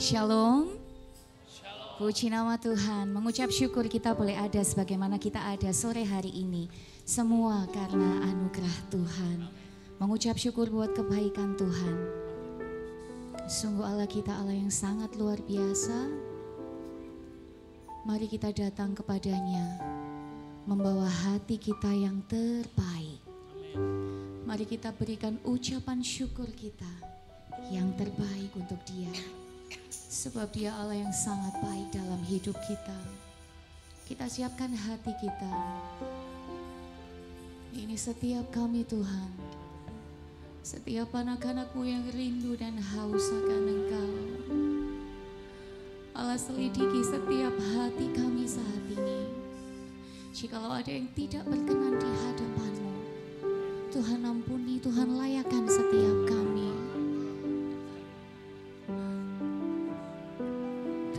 Shalom. Puji nama Tuhan. Mengucap syukur kita boleh ada sebagaimana kita ada sore hari ini. Semua karena anugerah Tuhan. Mengucap syukur buat kebaikan Tuhan. Sungguh Allah kita Allah yang sangat luar biasa. Mari kita datang kepadanya, membawa hati kita yang terbaik. Mari kita berikan ucapan syukur kita yang terbaik untuk Dia. Sebab Dia Allah yang sangat baik dalam hidup kita. Kita siapkan hati kita. Ini setiap kami Tuhan. Setiap anak-anak-Mu yang rindu dan haus akan Engkau. Allah selidiki setiap hati kami saat ini. Jikalau ada yang tidak berkenan di hadapan-Mu, Tuhan ampuni, Tuhan layakan setiap kami.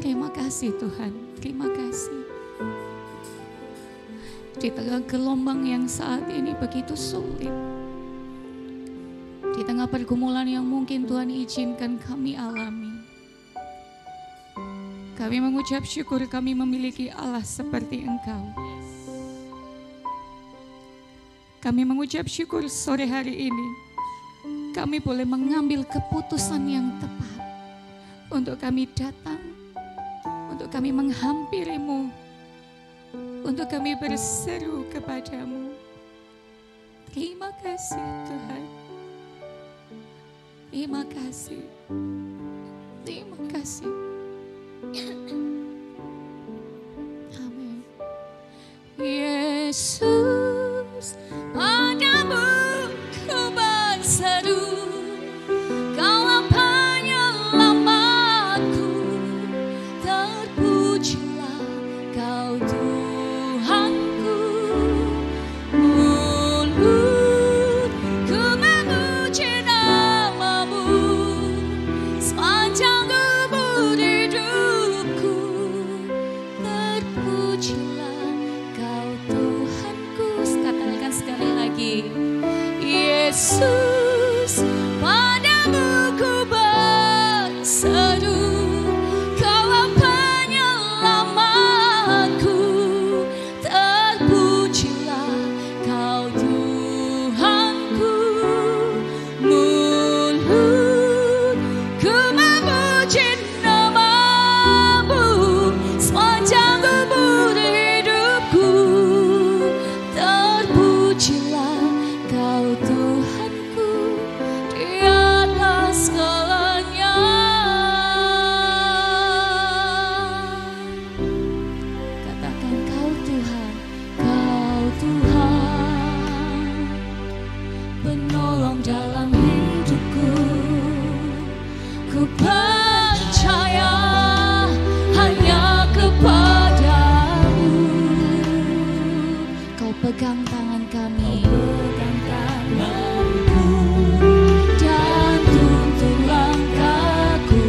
Terima kasih Tuhan, terima kasih. Di tengah gelombang yang saat ini begitu sulit, di tengah pergumulan yang mungkin Tuhan izinkan kami alami, kami mengucap syukur kami memiliki Allah seperti Engkau. Kami mengucap syukur sore hari ini, kami boleh mengambil keputusan yang tepat untuk kami datang, untuk kami menghampiri-Mu, untuk kami berseru kepada-Mu. Terima kasih Tuhan. Terima kasih. Terima kasih. Amin. Yesus, padamu ku berseru. Kaulah penyelamatku. Terpujilah Kau Tuhanku. Mulutku memuji nama-Mu sepanjang umur hidupku. Terpujilah Kau Tuhanku. Katakan sekali lagi. Yesus, padamu ku berseru. Kaulah penyelamatku. Terpujilah Kau Tuhanku. Mulutku memuji nama-Mu sepanjang umur hidupku. Terpujilah Kau Tuhanku di atas segalanya. Katakan Kau Tuhan, Kau Tuhan, penolong dalam hidupku. Ku percaya hanya kepada-Mu. Kau pegang tangan kami, dan tuntun langkahku.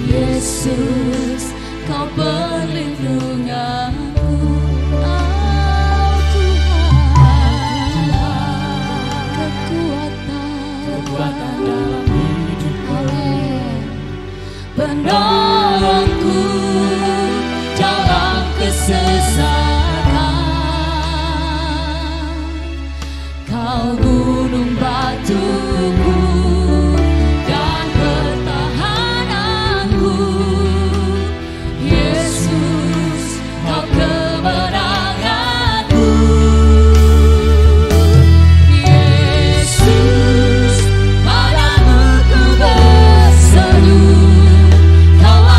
Yesus, Kau perlindunganku. Oh Tuhan, kekuatan dalam hidupku. Amin. Penolongku dalam kesesakan. Kau gunung batuku dan pertahananku. Yesus, Kau kemenanganku. Yesus, padamu ku berseru. Kaulah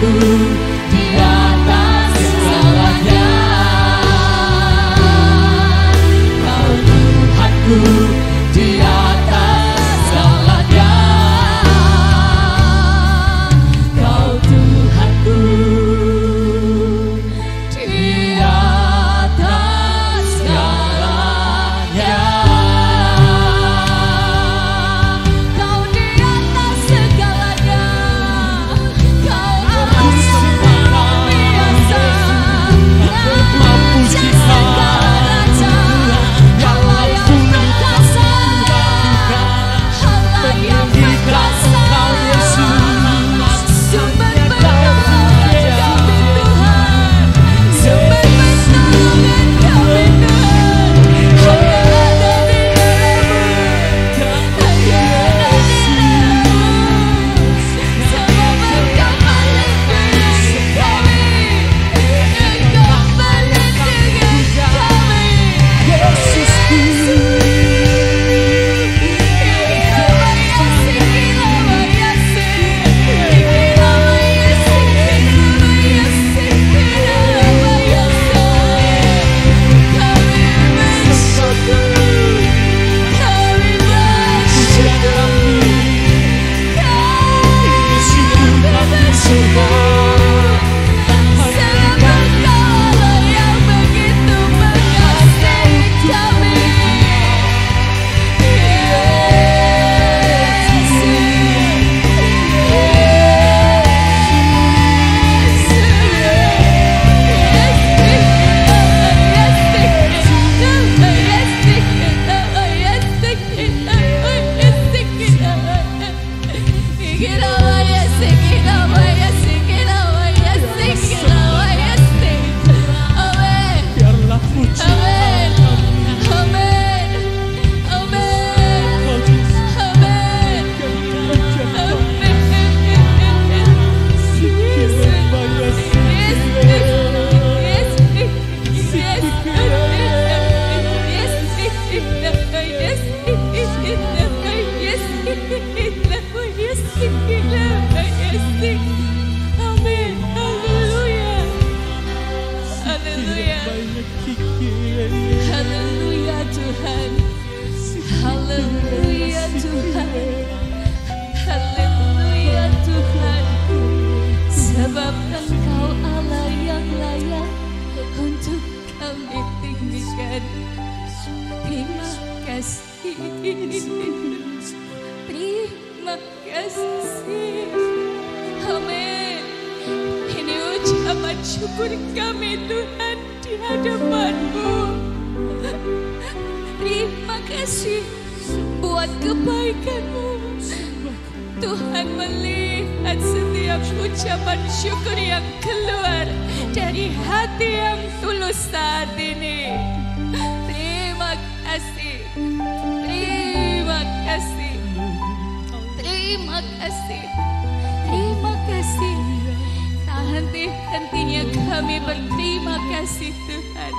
Tuhanku di atas segalanya. Kau Tuhanku di atas segalanya. Kau Tuhanku di atas segalanya. Kau di atas segalanya. Kau Terima kasih. Amin. Ini ucapan syukur kami Tuhan di hadapan-Mu. Terima kasih buat kebaikan-Mu. Tuhan melihat setiap ucapan syukur yang keluar dari hati yang tulus saat ini. Terima kasih. Terima kasih. Terima kasih. Terima kasih. Tak henti-hentinya kami berterima kasih Tuhan.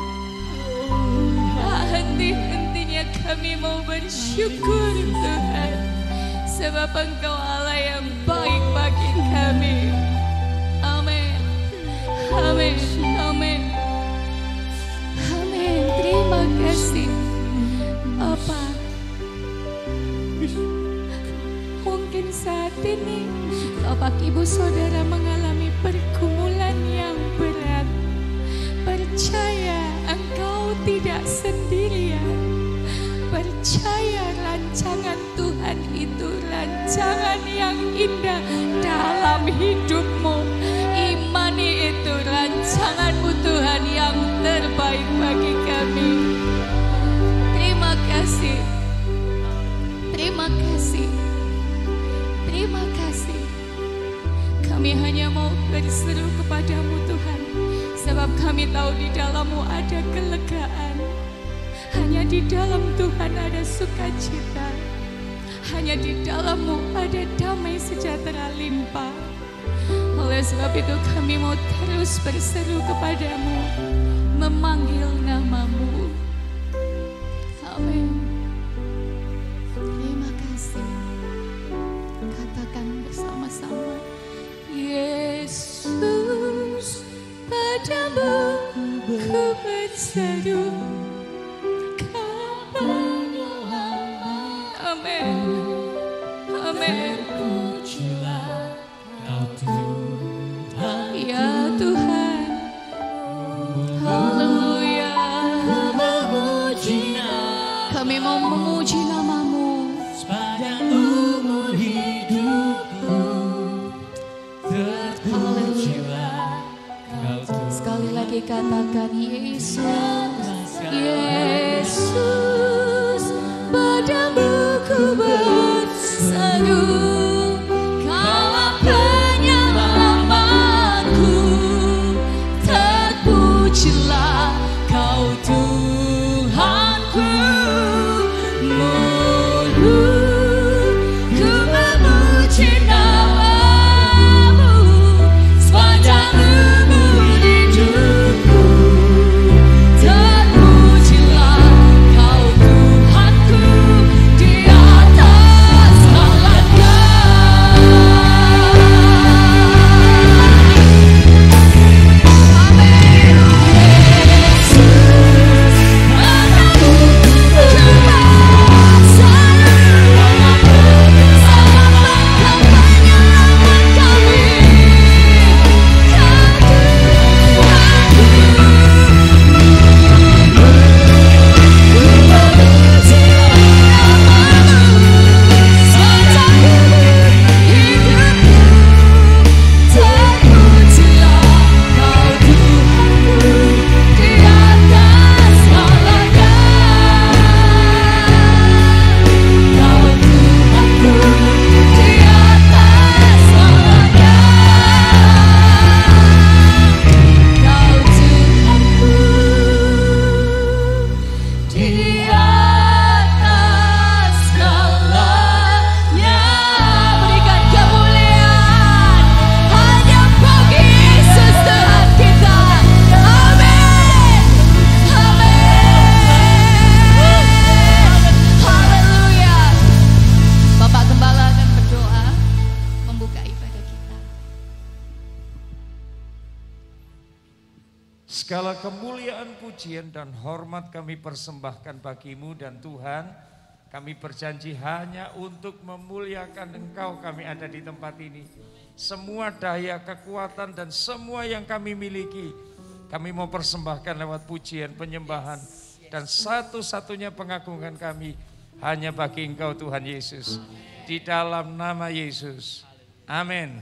Tak henti-hentinya kami mau bersyukur Tuhan. Sebab Engkau Allah yang baik bagi kami. Amin. Amin. Amin. Amin. Terima kasih Bapa. Mungkin saat ini Bapak Ibu Saudara mengalami pergumulan yang berat. Percaya Engkau tidak sendirian. Percaya rancangan Tuhan itu rancangan yang indah dalam hidupmu. Imani itu rancangan-Mu Tuhan yang terbaik bagi kami. Terima kasih. Terima kasih. Terima kasih. Kami hanya mau berseru kepada-Mu Tuhan, sebab kami tahu di dalam-Mu ada kelegaan. Hanya di dalam Tuhan ada sukacita. Hanya di dalam-Mu ada damai sejahtera limpah. Oleh sebab itu kami mau terus berseru kepada-Mu, memanggil nama-Mu. Amin. Terima kasih. Katakan bersama-sama, Yesus. ku berseru, Kau penyelamat. Amin. Amin. Terpujilah Kau Tuhan. Ya Tuhan. Haleluya. Kami mau memuji nama-Mu Sepanjang umur hidupku, terpujilah Kau Tuhan. Sekali lagi katakan Yesus, Yesus, padamu ku berseru, Kaulah penyelamatku, terpujilah Kau Tuhanku. Mulutku memuji nama-Mu sepanjang umur hidupku, terpujilah Kau Tuhanku di atas segala-galanya. Amin. Yesus, padamu ku berseru, selamatkan penyelamat kami, Kau Tuhanku. Memuji nama-Mu sepanjang umur hidupku, terpujilah Kau Tuhanku di atas segala-galanya. Kau Tuhanku di atas segala-galanya. Kau Tuhanku di atas segalanya. Berikan kemuliaan hanya bagi Yesus Tuhan kita. Amin. Amin. Haleluya. Bapak Gembala akan berdoa membuka ibadah kita. Segala kemuliaan, pujian, dan hormat kami persembahkan bagi-Mu dan Tuhan. Kami berjanji hanya untuk memuliakan Engkau kami ada di tempat ini. Semua daya, kekuatan, dan semua yang kami miliki, kami mau persembahkan lewat pujian, penyembahan, dan satu-satunya pengagungan kami hanya bagi Engkau Tuhan Yesus. Di dalam nama Yesus. Amin.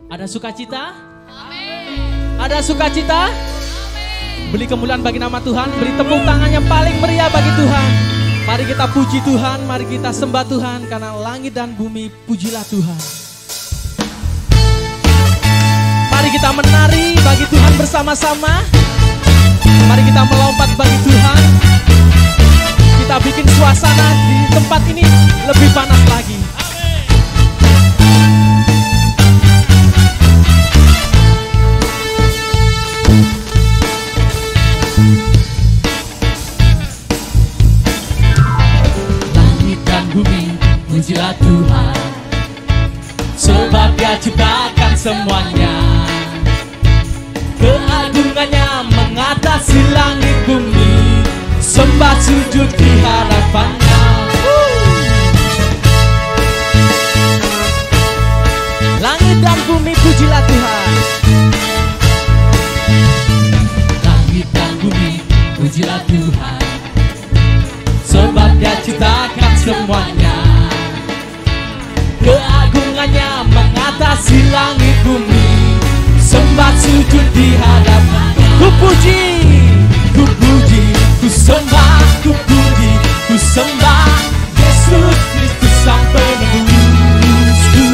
Ada sukacita? Ada sukacita? Beri kemuliaan bagi nama Tuhan, beri tepuk tangan yang paling meriah bagi Tuhan. Mari kita puji Tuhan, mari kita sembah Tuhan, karena langit dan bumi pujilah Tuhan. Mari kita menari bagi Tuhan bersama-sama. Mari kita melompat bagi Tuhan. Kita bikin suasana di tempat ini lebih panas lagi. Langit dan bumi pujilah Tuhan, sebab Dia ciptakan semuanya. Keagungannya mengatasi langit bumi, sembah sujud di hadapannya. Langit dan bumi pujilah Tuhan. Langit dan bumi pujilah Tuhan, sebab Dia ciptakan semuanya. Keagungannya mengatasi langit bumi, sembah sujud di hadapannya. Ku puji, ku puji, ku sembah, ku puji, ku sembah Yesus Kristus Sang Penebusku.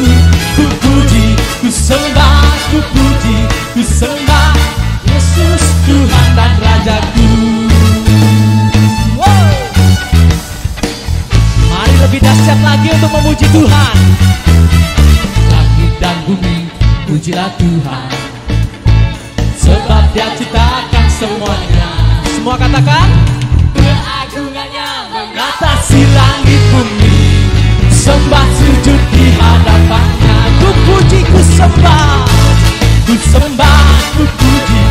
Ku puji, ku sembah, ku puji, ku sembah Yesus Tuhan dan Rajaku. Wow. Mari lebih dahsyat lagi untuk memuji Tuhan. Langit dan bumi pujilah Tuhan, sebab Dia ciptakan semuanya. Semua katakan, keagungannya mengatasi langit bumi, sembah sujud di hadapannya. Ku puji, ku sembah, ku sembah, ku puji,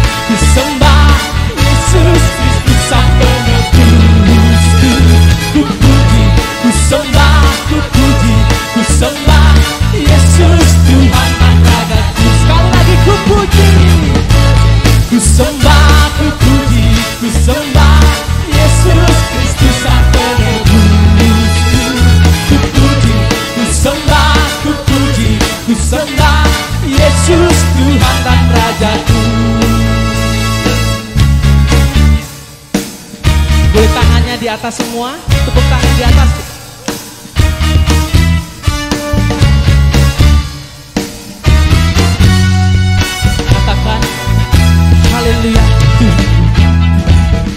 atas semua, tepuk tangan di atas. Katakan haleluya.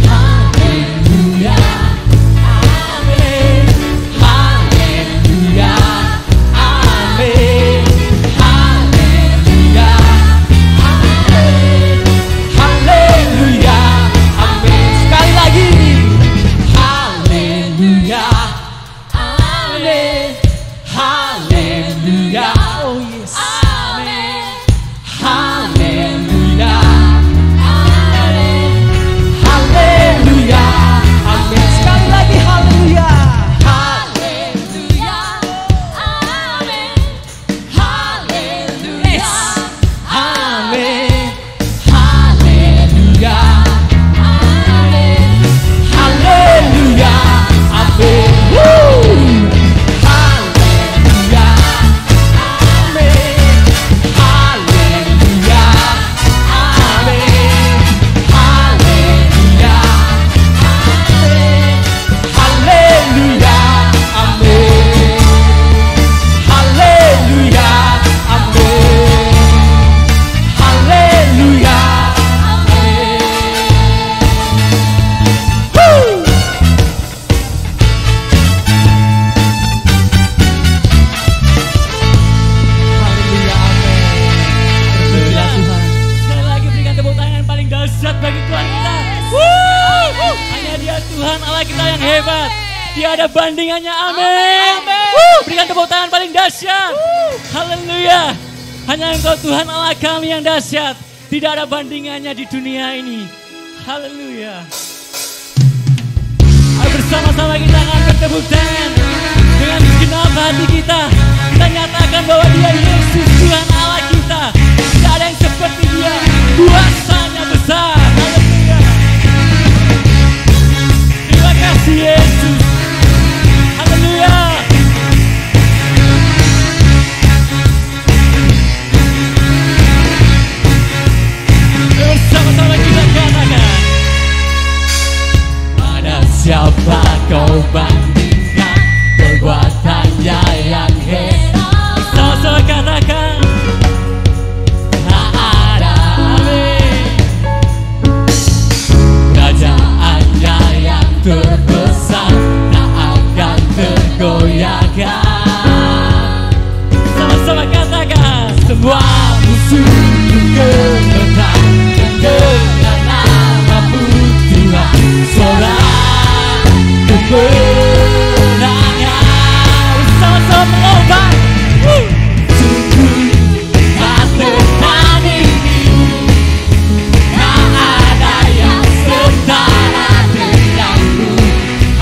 Haleluya. Amin. Haleluya. Amin. Haleluya. Amin. Haleluya. Amin. Sekali lagi. Haleluya. Amin. Haleluya. Oh yes. Amin. Haleluya. Amin. Haleluya. Amin. Sekali lagi haleluya. Haleluya. Amin. Haleluya. Yes. Amin. Haleluya. Amin. Haleluya. Amin. Woo. Haleluya. Amin. Haleluya. Amin. Haleluya. Amin. Haleluya. Amin. Haleluya. Amin. Haleluya. Amin. Woo. Haleluya, amin. Terpujilah Tuhan. Sekali lagi berikan tepuk tangan yang paling dahsyat bagi Tuhan kita. Hanya Dia Tuhan Allah kita yang hebat. Tiada bandingannya. Amin. Berikan tepuk tangan paling dahsyat. Haleluya. Hanya Engkau Tuhan Allah kami yang dahsyat. Tidak ada bandingannya di dunia ini. Haleluya. Ayo bersama-sama kita akan bertepuk tangan. Dengan segenap hati kita. Kita nyatakan bahwa Dia Yesus Tuhan Allah kita. Tidak ada yang seperti Dia. Kuasanya besar. Haleluya. Terima kasih Yesus. Haleluya. Bersama-sama kita katakan. Pada siapa kau bandingkan perbuatannya yang hebat. Sama-sama katakan. Tak ada. Amin. Kerajaannya yang terbesar tak akan tergoyahkan. Sama-sama katakan. Semua musuh kemenang dengan nama-Mu Tuhan. Sorak kemenangan. Sama-sama melompat. Sungguh tak tertandingi. Tak ada yang setara denganmu.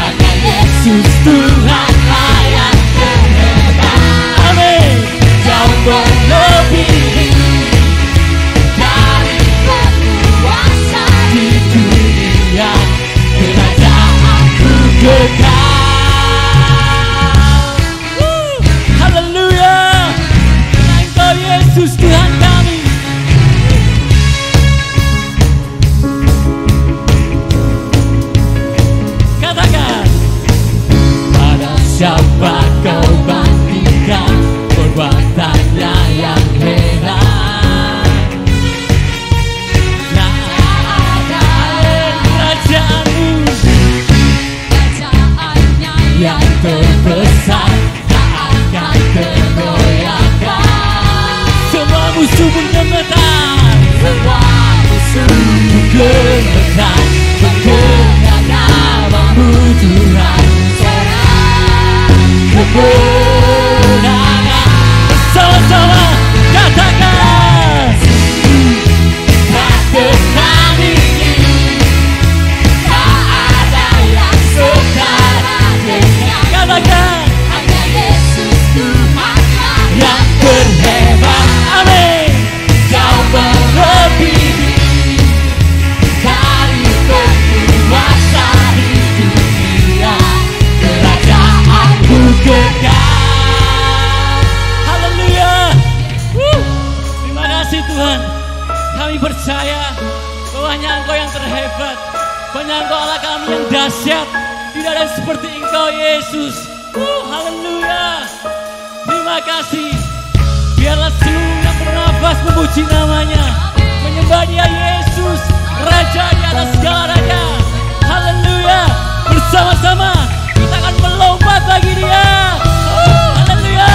Hanya Yesus Tuhanlah yang terhebat. Amin. Jauh melebihi dari penguasa di dunia. Kerajaanku kekal. Haleluya. Engkau Yesus Tuhan kami. Katakan. Pada siapa kau bandingkan perbuatannya yang hebat. Tak ada kerajaanmu yang terbesar tak akan tergoyahkan. Semua musuh pun gemetar. Semua musuh gemetar mendengar nama-Mu Tuhan. Sorak kemenangan. Sama-sama katakan. Tak tertandingi. Tak ada yang setara dengan. Katakan. Hanya Yesus Tuhanlah yang terhebat. Amin. Jauh melebihi dari penguasa di dunia. Kerajaanku kekal. Haleluya. Terima kasih Tuhan. Kami percaya bahwa hanya Engkau yang terhebat. Banyak Engkau Allah kami yang dahsyat. Tidak ada seperti Engkau Yesus. Haleluya. Terima kasih. Biarlah seluruh yang bernafas memuji namanya. Menyembah Dia Yesus, Raja di atas segala raja. Haleluya. Bersama-sama kita akan melompat bagi Dia. Haleluya.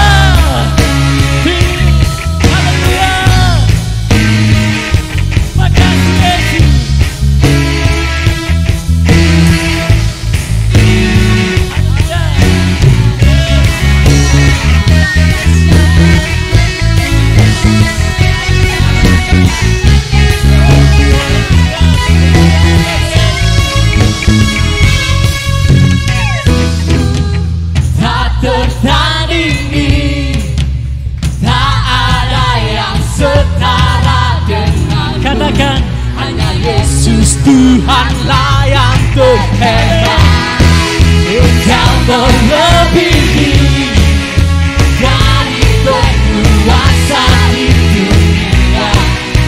Haleluya. Makasih Yesus. Tertandingi, tak ada yang setara dengan Katakan, hanya Yesus Tuhanlah yang terhebat. Engkau melebihi dari penguasa di dunia.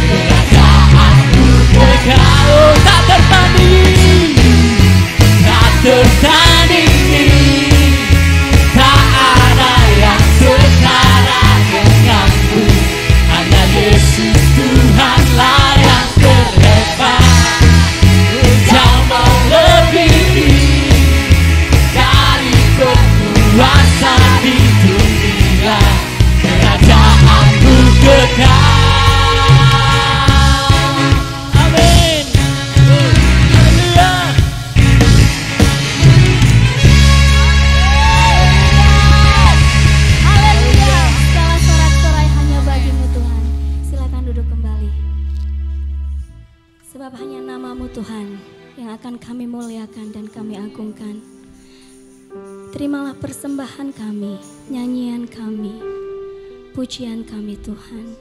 Kerajaanmu Engkau tak tertandingi, tak tertandingi. Tak ada yang setara denganmu. Hanya Yesus Tuhanlah yang terhebat. Engkau melebihi dari penguasa di dunia. Kerajaanmu kekal. amin. Haleluya. Haleluya. Segala sorak-sorai hanya bagimu Tuhan. Silakan duduk kembali. Sebab hanya nama-Mu Tuhan yang akan kami muliakan dan kami agungkan. Terimalah persembahan kami, nyanyian kami, pujian kami Tuhan.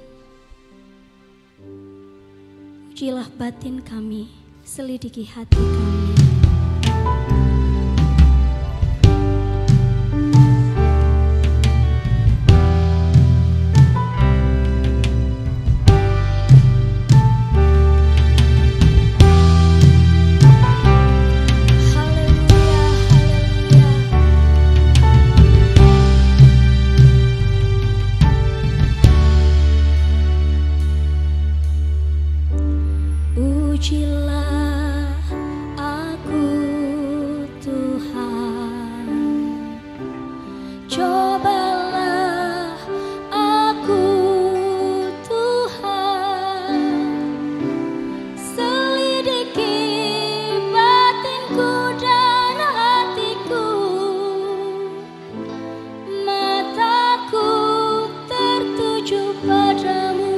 Ujilah batin kami, selidiki hati kami. Haleluya, haleluya. Ujilah aku Tuhan, cobalah aku Tuhan, selidiki batinku dan hatiku, mataku tertuju padamu.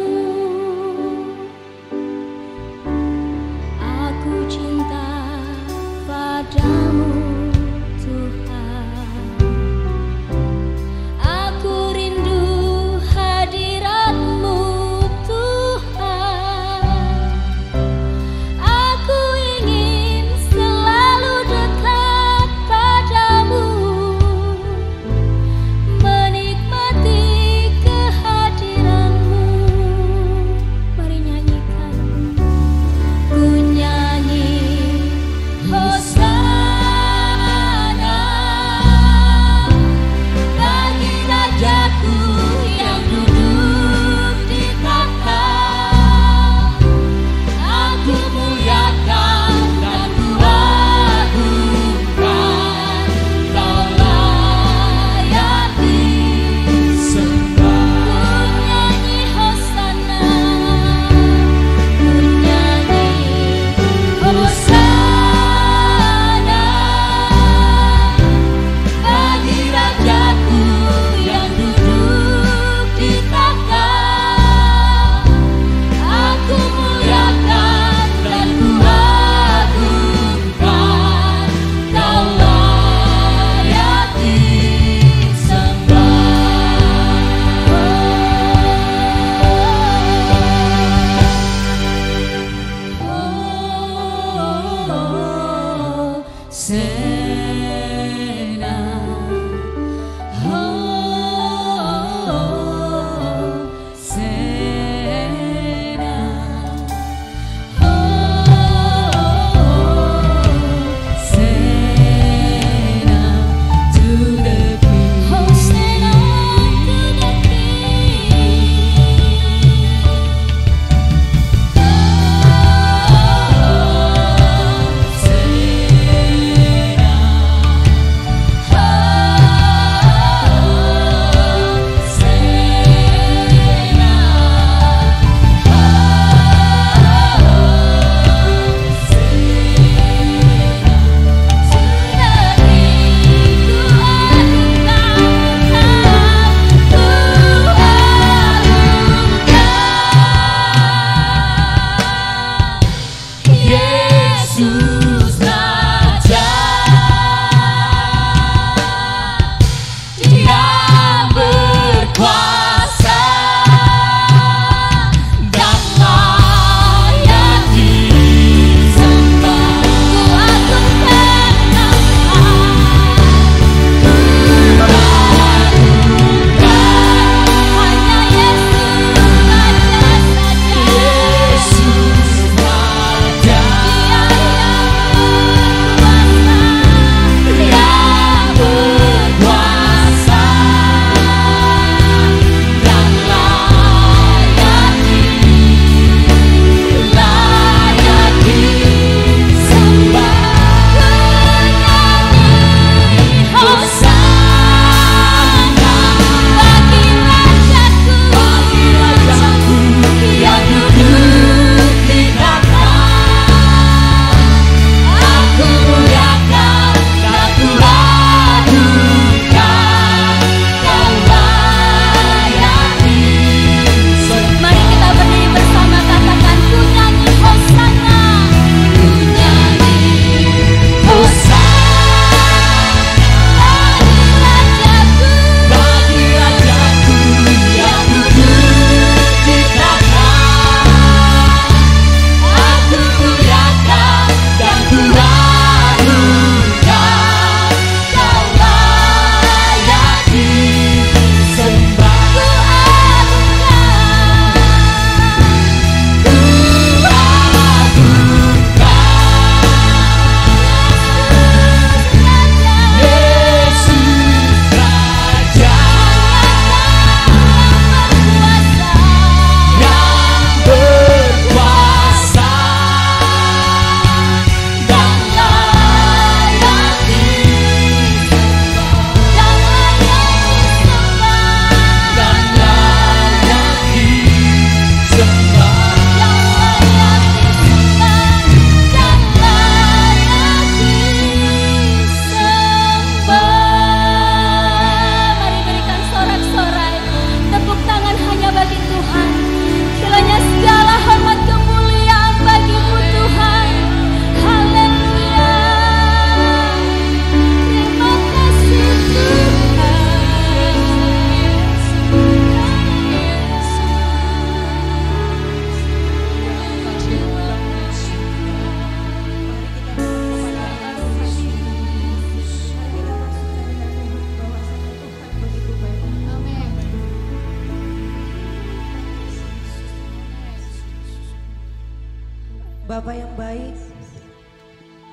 Bapa yang baik,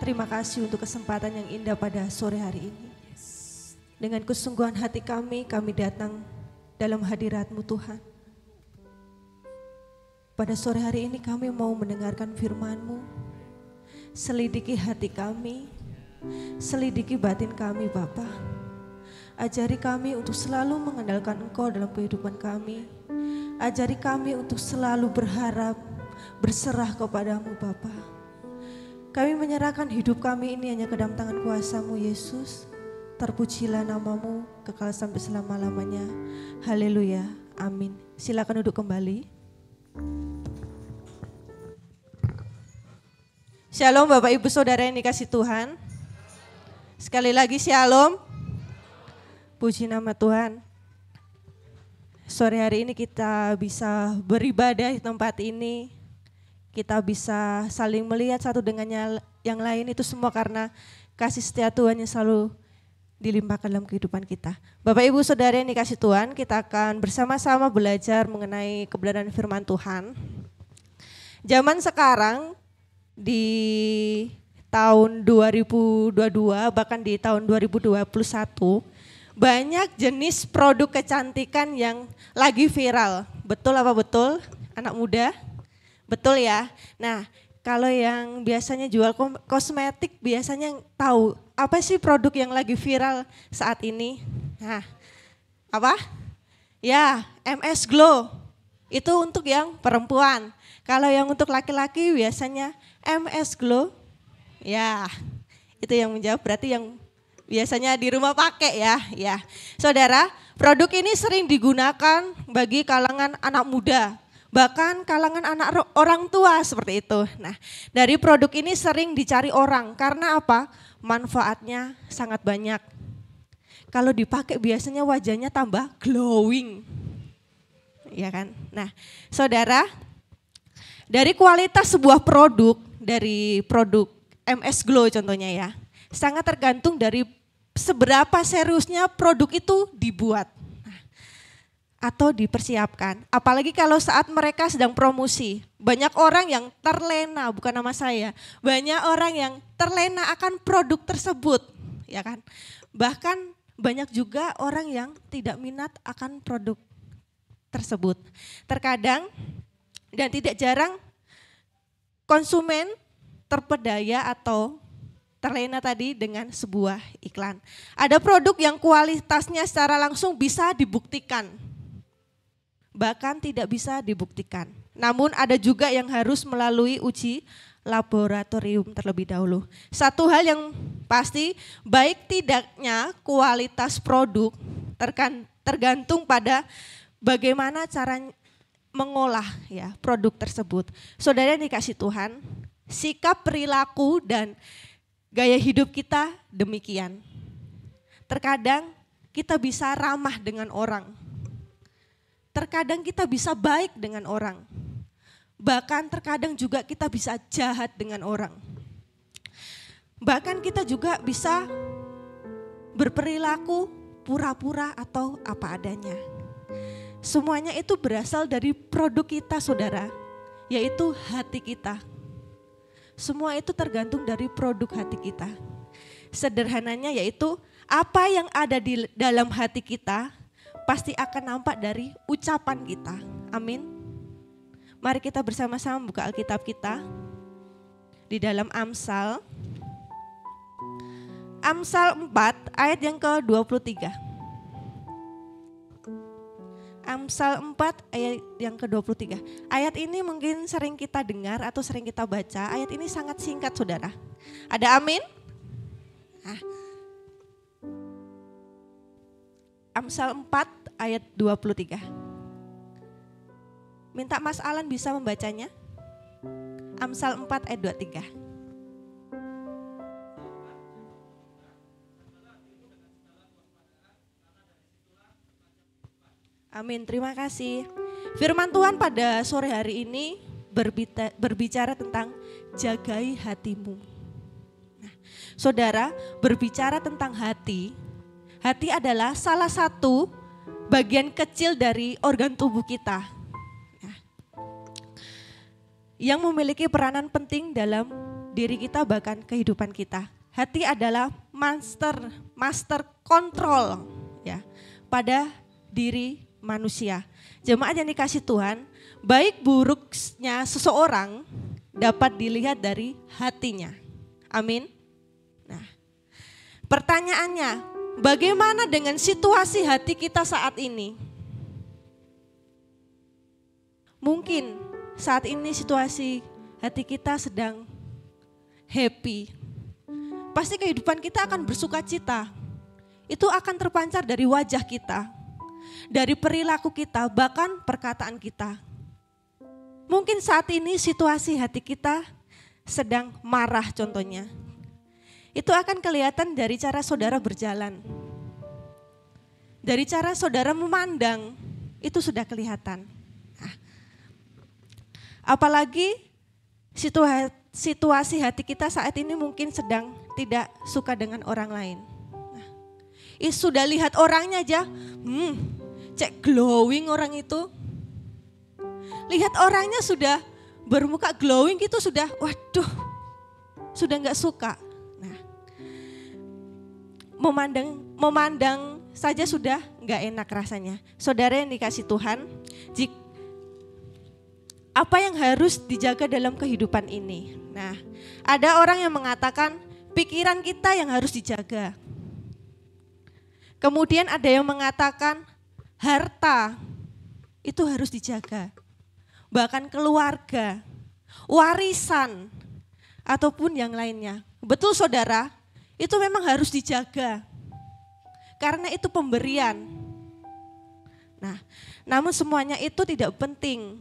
terima kasih untuk kesempatan yang indah pada sore hari ini. Dengan kesungguhan hati kami datang dalam hadirat-Mu Tuhan. Pada sore hari ini kami mau mendengarkan firman-Mu. Selidiki hati kami, selidiki batin kami Bapa. Ajari kami untuk selalu mengandalkan Engkau dalam kehidupan kami. Ajari kami untuk selalu berharap, berserah kepadamu Bapa. Kami menyerahkan hidup kami ini hanya ke dalam tangan kuasa-Mu Yesus. Terpujilah nama-Mu kekal sampai selama-lamanya. Haleluya, amin. Silakan duduk kembali. Shalom Bapak Ibu Saudara yang dikasih Tuhan. Sekali lagi shalom. Puji nama Tuhan. Sore hari ini kita bisa beribadah di tempat ini. Kita bisa saling melihat satu dengan yang lain, itu semua karena kasih setia Tuhan yang selalu dilimpahkan dalam kehidupan kita. Bapak Ibu Saudara yang dikasih Tuhan, kita akan bersama-sama belajar mengenai kebenaran firman Tuhan. Zaman sekarang di tahun 2022 bahkan di tahun 2021 banyak jenis produk kecantikan yang lagi viral. Betul apa betul anak muda? Betul ya. Nah, kalau yang biasanya jual kosmetik biasanya tahu apa sih produk yang lagi viral saat ini? Nah, apa? Ya, MS Glow. Itu untuk yang perempuan. Kalau yang untuk laki-laki biasanya MS Glow. Ya, itu yang menjawab berarti yang biasanya di rumah pakai ya. Saudara, produk ini sering digunakan bagi kalangan anak muda, bahkan kalangan anak orang tua seperti itu. Nah, dari produk ini sering dicari orang karena apa? Manfaatnya sangat banyak. Kalau dipakai biasanya wajahnya tambah glowing. Ya kan? Nah, saudara, dari kualitas sebuah produk, dari produk MS Glow contohnya ya, sangat tergantung dari seberapa seriusnya produk itu dibuat atau dipersiapkan. Apalagi kalau saat mereka sedang promosi. Banyak orang yang terlena, bukan nama saya, banyak orang yang terlena akan produk tersebut, ya kan. Bahkan banyak juga orang yang tidak minat akan produk tersebut. Terkadang dan tidak jarang konsumen terpedaya atau terlena tadi dengan sebuah iklan. Ada produk yang kualitasnya secara langsung bisa dibuktikan, bahkan tidak bisa dibuktikan. Namun ada juga yang harus melalui uji laboratorium terlebih dahulu. Satu hal yang pasti, baik tidaknya kualitas produk tergantung pada bagaimana cara mengolah ya produk tersebut. Saudara yang dikasih Tuhan, sikap, perilaku, dan gaya hidup kita demikian. Terkadang kita bisa ramah dengan orang. Terkadang kita bisa baik dengan orang. Bahkan terkadang juga kita bisa jahat dengan orang. Bahkan kita juga bisa berperilaku pura-pura atau apa adanya. Semuanya itu berasal dari produk kita saudara, yaitu hati kita. Semua itu tergantung dari produk hati kita. Sederhananya yaitu apa yang ada di dalam hati kita pasti akan nampak dari ucapan kita. Amin. Mari kita bersama-sama buka Alkitab kita di dalam Amsal. Amsal 4 ayat yang ke-23. Amsal 4 ayat yang ke-23. Ayat ini mungkin sering kita dengar atau sering kita baca. Ayat ini sangat singkat saudara. Ada amin? Nah. Amsal 4 ayat 23. Minta Mas Alan bisa membacanya. Amsal 4 ayat 23. Amin, terima kasih. Firman Tuhan pada sore hari ini berbicara tentang jagai hatimu. Nah, saudara, berbicara tentang hati, hati adalah salah satu bagian kecil dari organ tubuh kita. Nah, yang memiliki peranan penting dalam diri kita bahkan kehidupan kita. Hati adalah master kontrol ya pada diri manusia. Jemaat yang dikasih Tuhan, baik buruknya seseorang dapat dilihat dari hatinya. Amin. Nah, pertanyaannya, bagaimana dengan situasi hati kita saat ini? Mungkin saat ini situasi hati kita sedang happy. Pasti kehidupan kita akan bersuka cita. Itu akan terpancar dari wajah kita, dari perilaku kita, bahkan perkataan kita. Mungkin saat ini situasi hati kita sedang marah contohnya. Itu akan kelihatan dari cara saudara berjalan. Dari cara saudara memandang, itu sudah kelihatan. Nah, apalagi situasi hati kita saat ini mungkin sedang tidak suka dengan orang lain. Nah, sudah lihat orangnya aja, cek glowing orang itu. Lihat orangnya sudah bermuka glowing gitu sudah, waduh, sudah nggak suka. Nah, memandang saja sudah nggak enak rasanya. Saudara yang dikasih Tuhan, apa yang harus dijaga dalam kehidupan ini? Nah, ada orang yang mengatakan pikiran kita yang harus dijaga. Kemudian ada yang mengatakan harta itu harus dijaga. Bahkan keluarga, warisan, ataupun yang lainnya. Betul saudara, itu memang harus dijaga. Karena itu pemberian. Nah, namun semuanya itu tidak penting.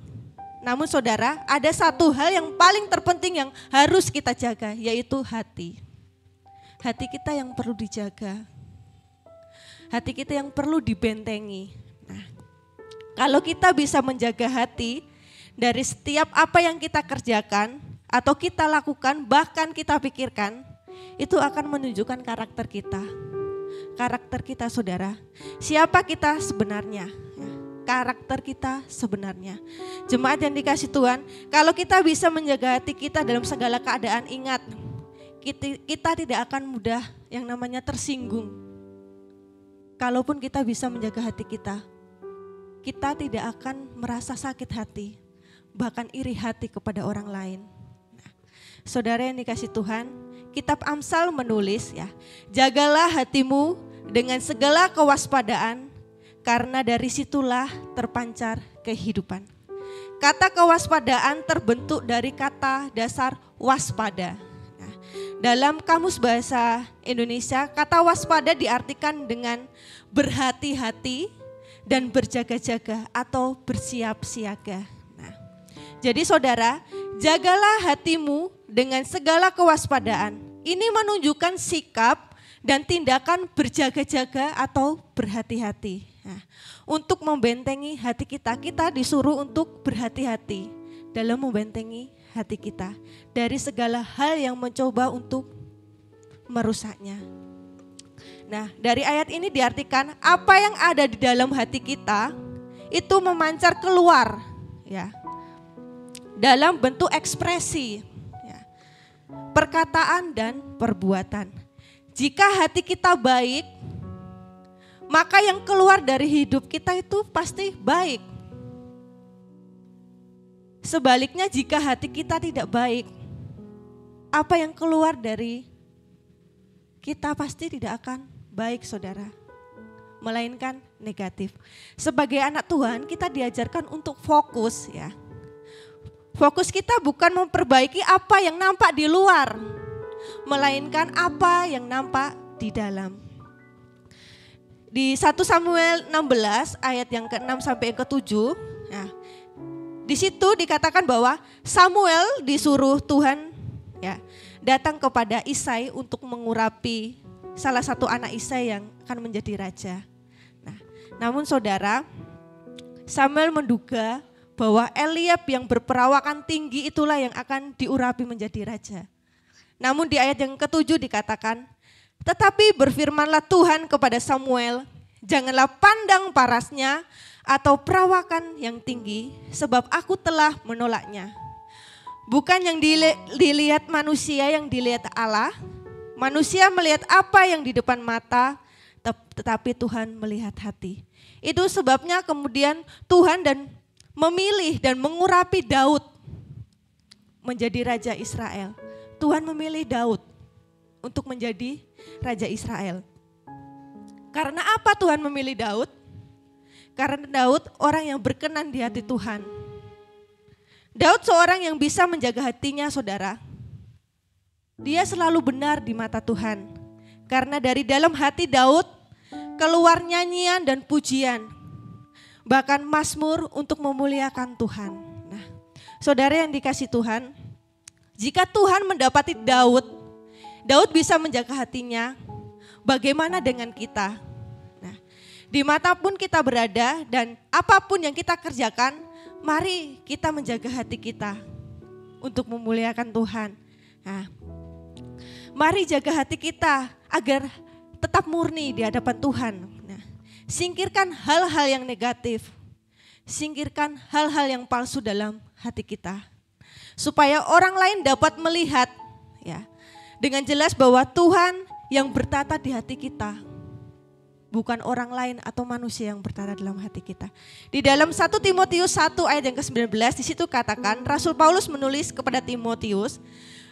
Namun saudara, ada satu hal yang paling terpenting yang harus kita jaga, yaitu hati. Hati kita yang perlu dijaga. Hati kita yang perlu dibentengi. Nah, kalau kita bisa menjaga hati, dari setiap apa yang kita kerjakan atau kita lakukan, bahkan kita pikirkan, itu akan menunjukkan karakter kita. Karakter kita saudara, siapa kita sebenarnya? Karakter kita sebenarnya. Jemaat yang dikasih Tuhan, kalau kita bisa menjaga hati kita dalam segala keadaan, ingat, kita tidak akan mudah yang namanya tersinggung. Kalaupun kita bisa menjaga hati kita tidak akan merasa sakit hati. Bahkan iri hati kepada orang lain. Nah, saudara yang dikasih Tuhan, kitab Amsal menulis ya, jagalah hatimu dengan segala kewaspadaan, karena dari situlah terpancar kehidupan. Kata kewaspadaan terbentuk dari kata dasar waspada. Nah, dalam Kamus Bahasa Indonesia, kata waspada diartikan dengan berhati-hati dan berjaga-jaga atau bersiap siaga. Jadi saudara, jagalah hatimu dengan segala kewaspadaan. Ini menunjukkan sikap dan tindakan berjaga-jaga atau berhati-hati. Nah, untuk membentengi hati kita disuruh untuk berhati-hati dalam membentengi hati kita dari segala hal yang mencoba untuk merusaknya. Nah, dari ayat ini diartikan apa yang ada di dalam hati kita itu memancar keluar, ya. Dalam bentuk ekspresi, ya, perkataan dan perbuatan. Jika hati kita baik, maka yang keluar dari hidup kita itu pasti baik. Sebaliknya jika hati kita tidak baik, apa yang keluar dari kita pasti tidak akan baik saudara. Melainkan negatif. Sebagai anak Tuhan kita diajarkan untuk fokus ya. Fokus kita bukan memperbaiki apa yang nampak di luar, melainkan apa yang nampak di dalam. Di 1 Samuel 16 ayat yang ke-6 sampai yang ke-7, nah, di situ dikatakan bahwa Samuel disuruh Tuhan ya, datang kepada Isai untuk mengurapi salah satu anak Isai yang akan menjadi raja. Nah, namun saudara, Samuel menduga bahwa Eliab yang berperawakan tinggi itulah yang akan diurapi menjadi raja. Namun di ayat yang ke-7 dikatakan, tetapi berfirmanlah Tuhan kepada Samuel, janganlah pandang parasnya atau perawakan yang tinggi, sebab aku telah menolaknya. Bukan yang dilihat manusia, yang dilihat Allah. Manusia melihat apa yang di depan mata, tetapi Tuhan melihat hati. Itu sebabnya kemudian Tuhan memilih dan mengurapi Daud menjadi Raja Israel. Tuhan memilih Daud untuk menjadi Raja Israel. Karena apa Tuhan memilih Daud? Karena Daud orang yang berkenan di hati Tuhan. Daud seorang yang bisa menjaga hatinya, saudara. Dia selalu benar di mata Tuhan. Karena dari dalam hati Daud keluar nyanyian dan pujian. Bahkan mazmur untuk memuliakan Tuhan. Nah, saudara yang dikasih Tuhan, jika Tuhan mendapati Daud bisa menjaga hatinya, bagaimana dengan kita? Nah, dimanapun kita berada dan apapun yang kita kerjakan, mari kita menjaga hati kita untuk memuliakan Tuhan. Nah, mari jaga hati kita agar tetap murni di hadapan Tuhan. Nah, singkirkan hal-hal yang negatif, singkirkan hal-hal yang palsu dalam hati kita, supaya orang lain dapat melihat ya dengan jelas bahwa Tuhan yang bertata di hati kita. Bukan orang lain atau manusia yang bertata dalam hati kita. Di dalam 1 Timotius 1 ayat yang ke-19 di situ katakan, Rasul Paulus menulis kepada Timotius,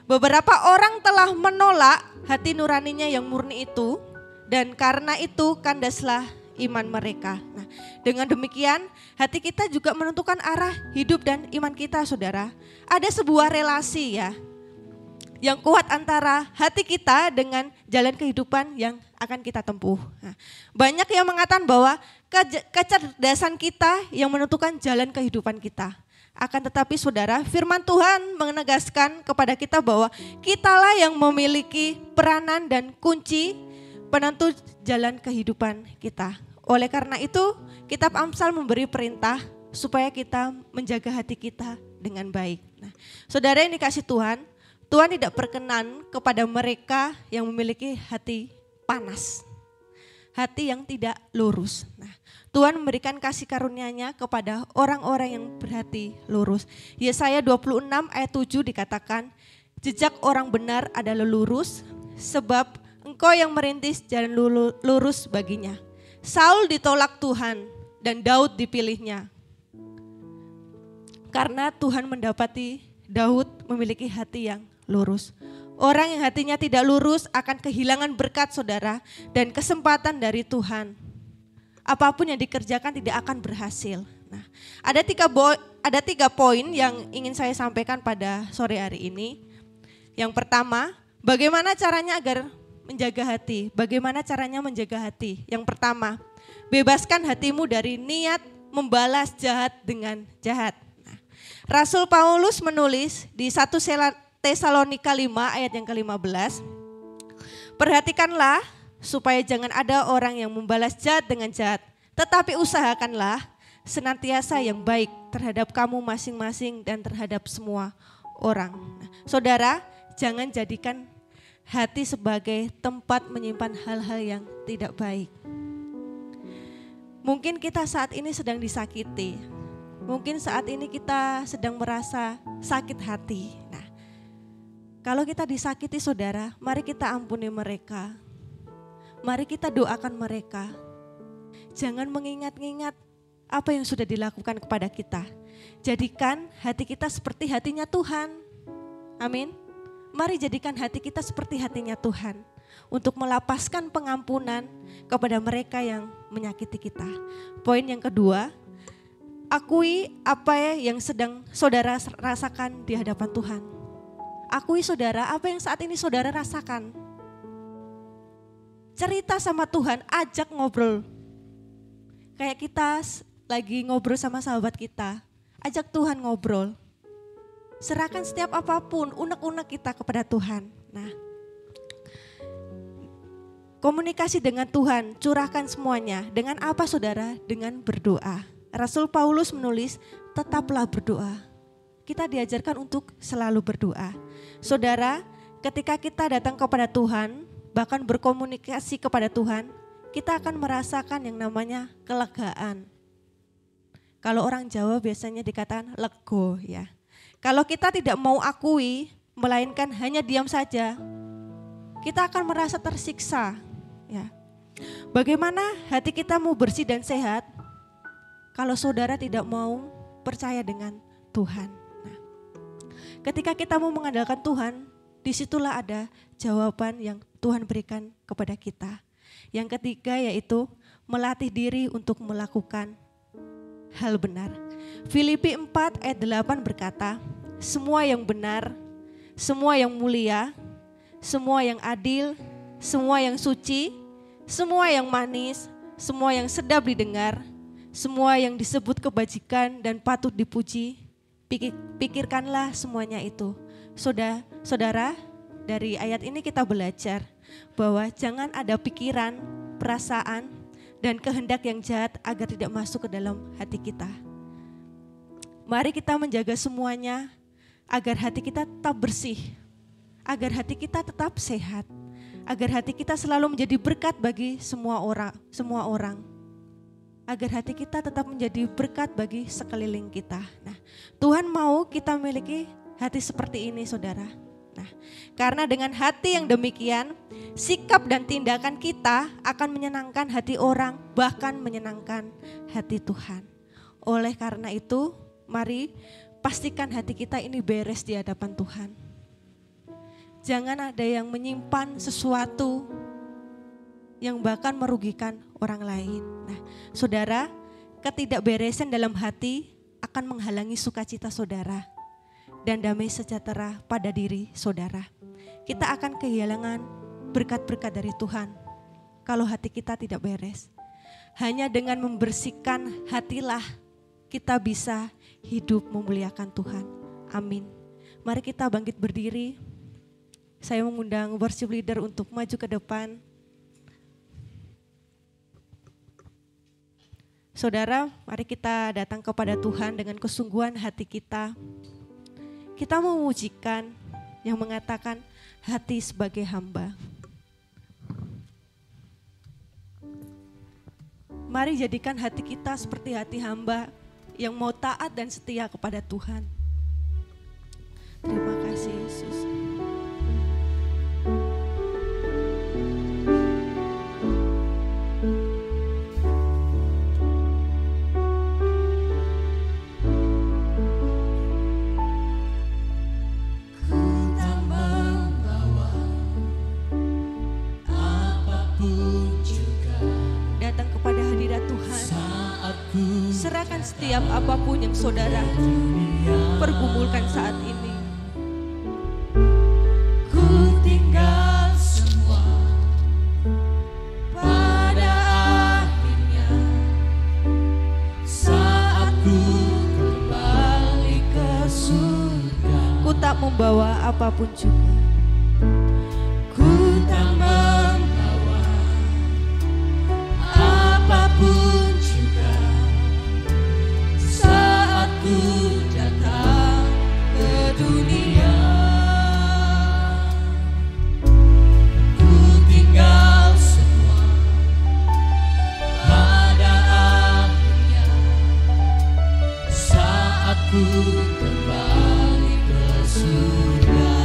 beberapa orang telah menolak hati nuraninya yang murni itu, dan karena itu kandaslah iman mereka. Nah, dengan demikian hati kita juga menentukan arah hidup dan iman kita, saudara. Ada sebuah relasi ya yang kuat antara hati kita dengan jalan kehidupan yang akan kita tempuh. Nah, banyak yang mengatakan bahwa kecerdasan kita yang menentukan jalan kehidupan kita. Akan tetapi saudara, firman Tuhan menegaskan kepada kita bahwa kitalah yang memiliki peranan dan kunci penentu jalan kehidupan kita. Oleh karena itu, kitab Amsal memberi perintah supaya kita menjaga hati kita dengan baik. Nah, saudara yang dikasih Tuhan, Tuhan tidak berkenan kepada mereka yang memiliki hati panas, hati yang tidak lurus. Nah, Tuhan memberikan kasih karunia-Nya kepada orang-orang yang berhati lurus. Yesaya 26 ayat 7 dikatakan, jejak orang benar adalah lurus, sebab engkau yang merintis jalan lurus baginya. Saul ditolak Tuhan dan Daud dipilihnya. Karena Tuhan mendapati Daud memiliki hati yang lurus. Orang yang hatinya tidak lurus akan kehilangan berkat, saudara, dan kesempatan dari Tuhan. Apapun yang dikerjakan tidak akan berhasil. Nah, ada tiga poin yang ingin saya sampaikan pada sore hari ini. Yang pertama, bagaimana caranya agar menjaga hati? Bagaimana caranya menjaga hati? Yang pertama, bebaskan hatimu dari niat membalas jahat dengan jahat. Nah, Rasul Paulus menulis di 1 Tesalonika 5 ayat yang ke-15. Perhatikanlah supaya jangan ada orang yang membalas jahat dengan jahat, tetapi usahakanlah senantiasa yang baik terhadap kamu masing-masing dan terhadap semua orang. Nah, saudara, jangan jadikan hati sebagai tempat menyimpan hal-hal yang tidak baik. Mungkin kita saat ini sedang disakiti. Mungkin saat ini kita sedang merasa sakit hati. Nah, kalau kita disakiti, saudara, mari kita ampuni mereka. Mari kita doakan mereka. Jangan mengingat-ingat apa yang sudah dilakukan kepada kita. Jadikan hati kita seperti hatinya Tuhan. Amin. Mari jadikan hati kita seperti hatinya Tuhan. Untuk melapaskan pengampunan kepada mereka yang menyakiti kita. Poin yang kedua, akui apa yang sedang saudara rasakan di hadapan Tuhan. Akui, saudara, apa yang saat ini saudara rasakan. Cerita sama Tuhan, ajak ngobrol. Kayak kita lagi ngobrol sama sahabat kita, ajak Tuhan ngobrol. Serahkan setiap apapun, unek-unek kita kepada Tuhan. Nah, komunikasi dengan Tuhan, curahkan semuanya. Dengan apa, saudara? Dengan berdoa. Rasul Paulus menulis, tetaplah berdoa. Kita diajarkan untuk selalu berdoa. Saudara, ketika kita datang kepada Tuhan, bahkan berkomunikasi kepada Tuhan, kita akan merasakan yang namanya kelegaan. Kalau orang Jawa biasanya dikatakan lego ya. Kalau kita tidak mau akui, melainkan hanya diam saja, kita akan merasa tersiksa. Ya. Bagaimana hati kita mau bersih dan sehat kalau saudara tidak mau percaya dengan Tuhan? Nah, ketika kita mau mengandalkan Tuhan, disitulah ada jawaban yang Tuhan berikan kepada kita. Yang ketiga yaitu melatih diri untuk melakukan hal benar. Filipi 4 ayat 8 berkata, semua yang benar, semua yang mulia, semua yang adil, semua yang suci, semua yang manis, semua yang sedap didengar, semua yang disebut kebajikan dan patut dipuji, pikirkanlah semuanya itu. Saudara, dari ayat ini kita belajar bahwa jangan ada pikiran, perasaan, dan kehendak yang jahat agar tidak masuk ke dalam hati kita. Mari kita menjaga semuanya agar hati kita tetap bersih, agar hati kita tetap sehat, agar hati kita selalu menjadi berkat bagi semua orang, agar hati kita tetap menjadi berkat bagi sekeliling kita. Nah, Tuhan mau kita memiliki hati seperti ini, saudara. Nah, karena dengan hati yang demikian, sikap dan tindakan kita akan menyenangkan hati orang, bahkan menyenangkan hati Tuhan. Oleh karena itu, mari pastikan hati kita ini beres di hadapan Tuhan. Jangan ada yang menyimpan sesuatu yang bahkan merugikan orang lain. Nah, saudara, ketidakberesan dalam hati akan menghalangi sukacita saudara dan damai sejahtera pada diri saudara. Kita akan kehilangan berkat-berkat dari Tuhan kalau hati kita tidak beres. Hanya dengan membersihkan hatilah kita bisa hidup memuliakan Tuhan. Amin. Mari kita bangkit berdiri. Saya mengundang worship leader untuk maju ke depan. Saudara, mari kita datang kepada Tuhan dengan kesungguhan hati kita. Kita memujikan yang mengatakan hati sebagai hamba. Mari jadikan hati kita seperti hati hamba yang mau taat dan setia kepada Tuhan. Terima kasih Yesus. Serahkan setiap apapun yang saudara pergumulkan saat ini. Ku tinggal semua pada akhirnya saat ku kembali ke surga. Ku tak membawa apapun juga. Ku tak membawa apapun datang ke dunia. Ku tinggal semua pada akhirnya saat ku kembali ke surga.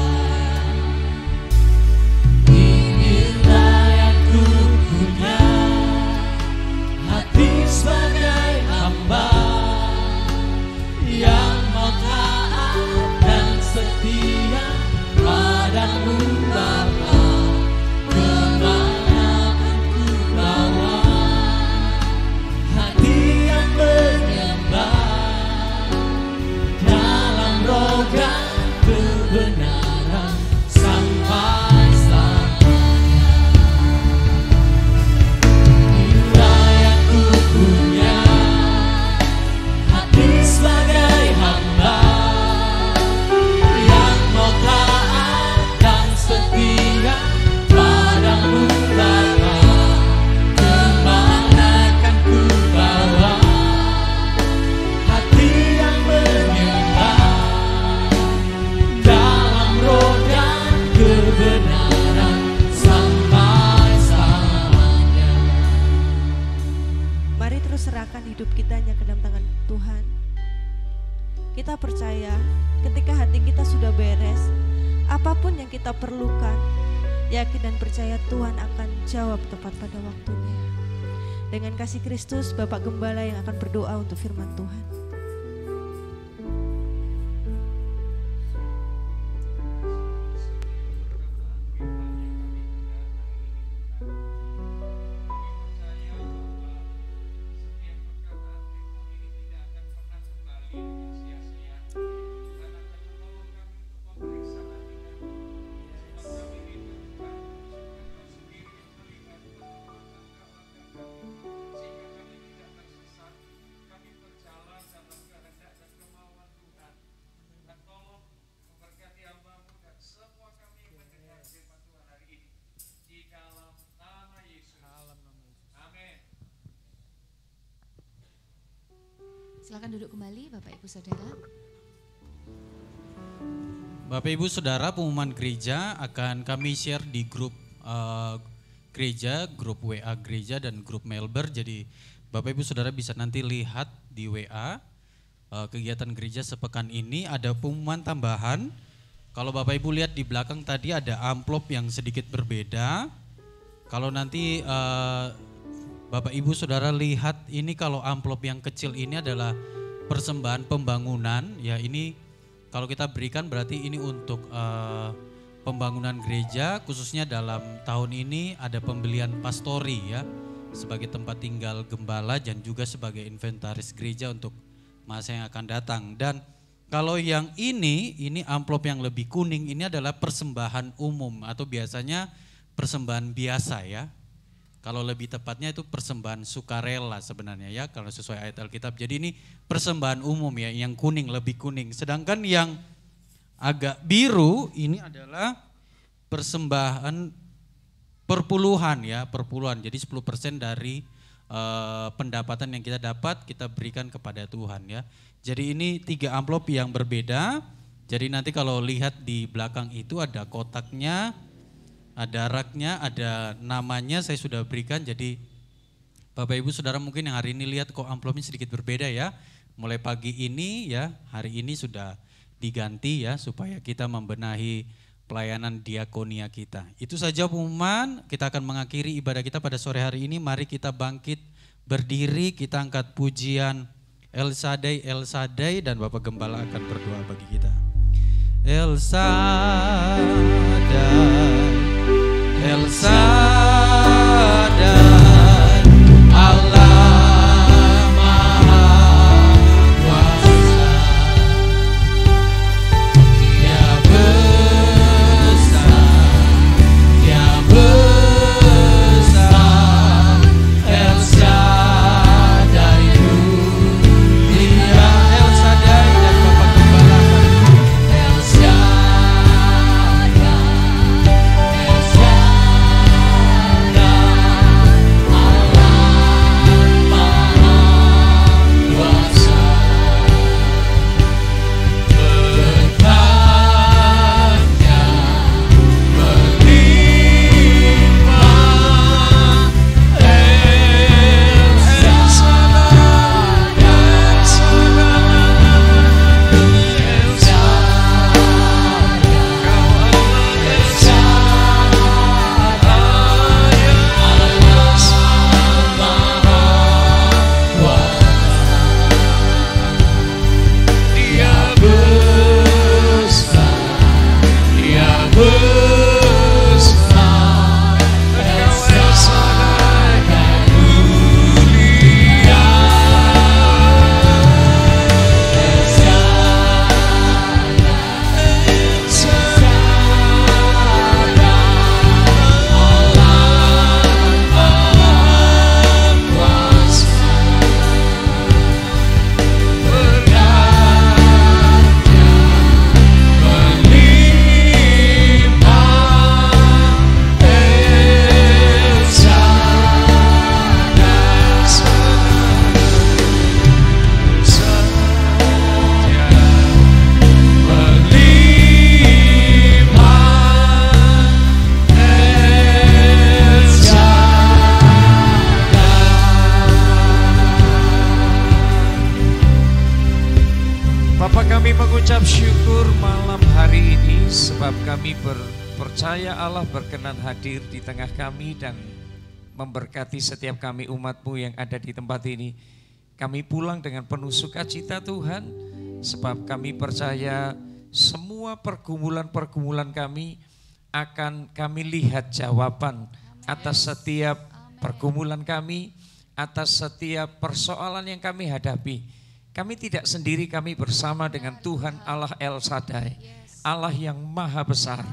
apapun yang kita perlukan, yakin dan percaya Tuhan akan jawab tepat pada waktunya. Dengan kasih Kristus, Bapak Gembala yang akan berdoa untuk firman Tuhan. Silakan duduk kembali Bapak Ibu Saudara. Bapak Ibu Saudara, pengumuman gereja akan kami share di grup gereja, grup WA gereja dan grup Melber. Jadi Bapak Ibu Saudara bisa nanti lihat di WA kegiatan gereja sepekan ini. Ada pengumuman tambahan. Kalau Bapak Ibu lihat di belakang tadi ada amplop yang sedikit berbeda. Kalau nanti Bapak Ibu Saudara lihat ini, kalau amplop yang kecil ini adalah persembahan pembangunan. Ya, ini kalau kita berikan berarti ini untuk pembangunan gereja, khususnya dalam tahun ini ada pembelian pastori ya, sebagai tempat tinggal gembala dan juga sebagai inventaris gereja untuk masa yang akan datang. Dan kalau yang ini amplop yang lebih kuning, ini adalah persembahan umum atau biasanya persembahan biasa ya. Kalau lebih tepatnya itu persembahan sukarela sebenarnya ya, kalau sesuai ayat Alkitab. Jadi ini persembahan umum ya, yang kuning, lebih kuning. Sedangkan yang agak biru ini adalah persembahan perpuluhan ya, perpuluhan. Jadi 10% dari pendapatan yang kita dapat kita berikan kepada Tuhan ya. Jadi ini 3 amplop yang berbeda. Jadi nanti kalau lihat di belakang itu ada kotaknya, ada raknya, ada namanya saya sudah berikan. Jadi Bapak Ibu Saudara mungkin yang hari ini lihat kok amplopnya sedikit berbeda ya. Mulai pagi ini ya, hari ini sudah diganti ya supaya kita membenahi pelayanan diakonia kita. Itu saja pengumuman. Kita akan mengakhiri ibadah kita pada sore hari ini. Mari kita bangkit berdiri, kita angkat pujian El Shaddai, El Shaddai, dan Bapak Gembala akan berdoa bagi kita. El Shaddai, El Shaddai, Allah Maha Kuasa, Dia besar, Dia besar, El Shaddai mulia, El Shaddai dan Bapak Gembala, El Shaddai, El Shaddai. sebab kami percaya Allah berkenan hadir di tengah kami dan memberkati setiap kami umat-Mu yang ada di tempat ini. Kami pulang dengan penuh sukacita Tuhan, sebab kami percaya semua pergumulan-pergumulan kami akan kami lihat jawaban atas setiap pergumulan kami, atas setiap persoalan yang kami hadapi. Kami tidak sendiri, kami bersama dengan Tuhan Allah El Shaddai, Allah yang maha besar.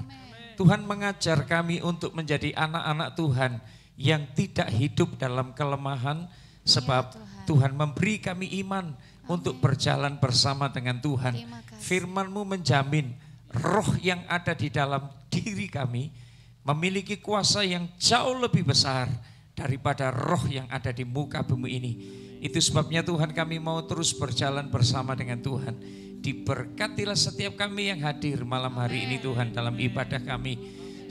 Tuhan mengajar kami untuk menjadi anak-anak Tuhan yang tidak hidup dalam kelemahan, sebab Tuhan memberi kami iman untuk berjalan bersama dengan Tuhan. Firman-Mu menjamin roh yang ada di dalam diri kami memiliki kuasa yang jauh lebih besar daripada roh yang ada di muka bumi ini. Itu sebabnya Tuhan, kami mau terus berjalan bersama dengan Tuhan. Diberkatilah setiap kami yang hadir malam hari ini Tuhan dalam ibadah kami.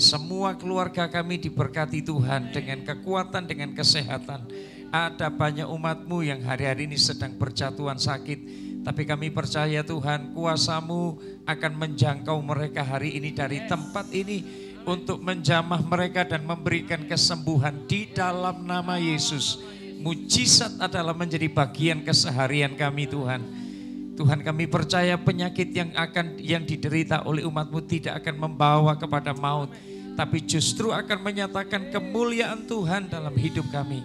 Semua keluarga kami diberkati Tuhan dengan kekuatan, dengan kesehatan. Ada banyak umat-Mu yang hari-hari ini sedang berjatuhan sakit. Tapi kami percaya Tuhan, kuasa-Mu akan menjangkau mereka hari ini dari tempat ini untuk menjamah mereka dan memberikan kesembuhan di dalam nama Yesus. Mujizat adalah menjadi bagian keseharian kami Tuhan. Tuhan, kami percaya penyakit yang diderita oleh umat-Mu tidak akan membawa kepada maut, tapi justru akan menyatakan kemuliaan Tuhan dalam hidup kami.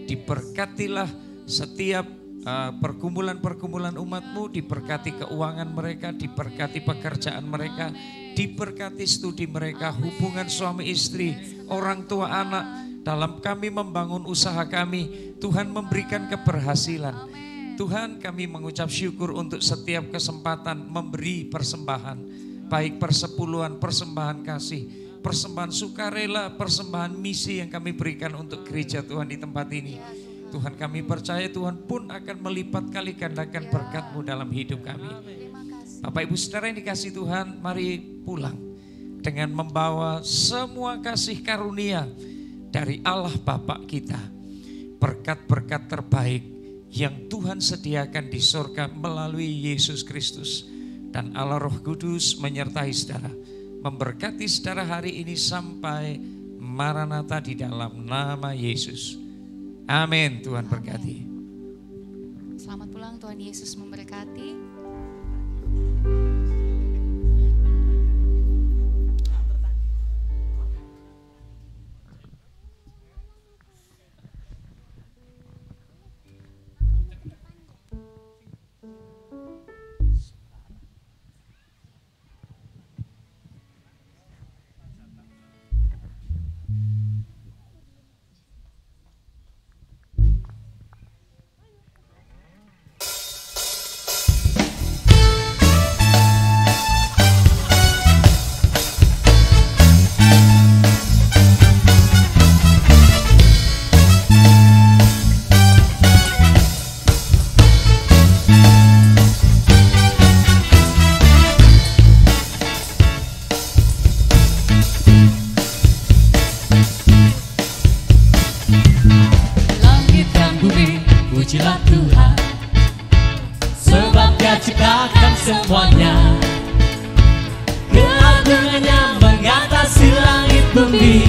Diberkatilah setiap pergumulan-pergumulan umat-Mu, diberkati keuangan mereka, diberkati pekerjaan mereka, diberkati studi mereka, hubungan suami istri, orang tua anak. Dalam kami membangun usaha kami, Tuhan memberikan keberhasilan. Tuhan, kami mengucap syukur untuk setiap kesempatan memberi persembahan, baik persepuluhan, persembahan kasih, persembahan sukarela, persembahan misi yang kami berikan untuk gereja Tuhan di tempat ini. Tuhan, kami percaya Tuhan pun akan melipat kali gandakan berkat-Mu dalam hidup kami. Bapak Ibu Saudara yang dikasihi Tuhan, mari pulang dengan membawa semua kasih karunia dari Allah Bapa kita. Berkat-berkat terbaik yang Tuhan sediakan di surga melalui Yesus Kristus. Dan Allah Roh Kudus menyertai saudara, memberkati saudara hari ini sampai Maranatha di dalam nama Yesus. Amin. Tuhan berkati. Selamat pulang, Tuhan Yesus memberkati. Pujilah Tuhan, sebab Dia ciptakan semuanya. Keagungannya mengatasi langit bumi,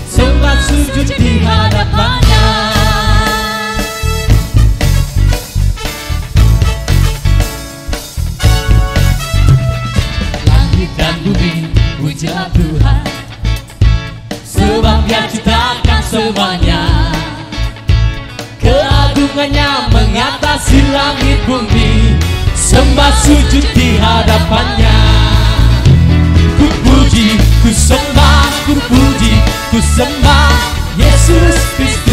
sembah sujud di hadapannya. Langit dan bumi, pujilah Tuhan, sebab Dia ciptakan semuanya. Keagungannya mengatasi langit bumi, sembah sujud di hadapannya. Ku puji, ku sembah, ku puji, ku sembah Yesus Kristus.